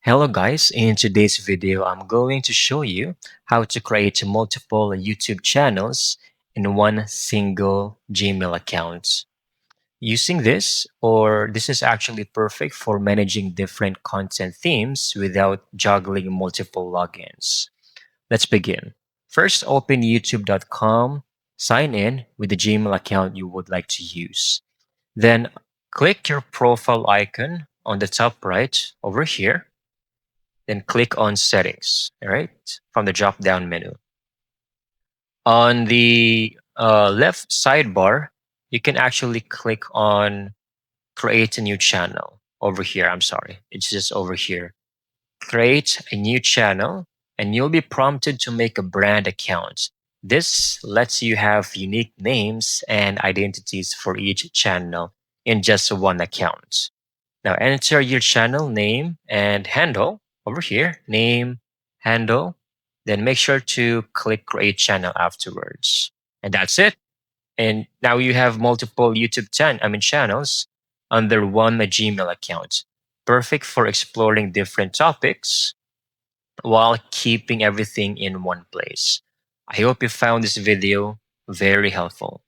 Hello guys, in today's video I'm going to show you how to create multiple YouTube channels in one single Gmail account. Using this is actually perfect for managing different content themes without juggling multiple logins. Let's begin. First, open youtube.com, sign in with the Gmail account you would like to use. Then click your profile icon on the top right over here, then click on settings, all right, from the drop down menu. On the left sidebar, you can actually click on create a new channel over here. I'm sorry, it's just over here. Create a new channel, and you'll be prompted to make a brand account. This lets you have unique names and identities for each channel in just one account. Now enter your channel name and handle over here, name, handle, then make sure to click create channel afterwards. And that's it. And now you have multiple channels under one Gmail account. Perfect for exploring different topics while keeping everything in one place. I hope you found this video very helpful.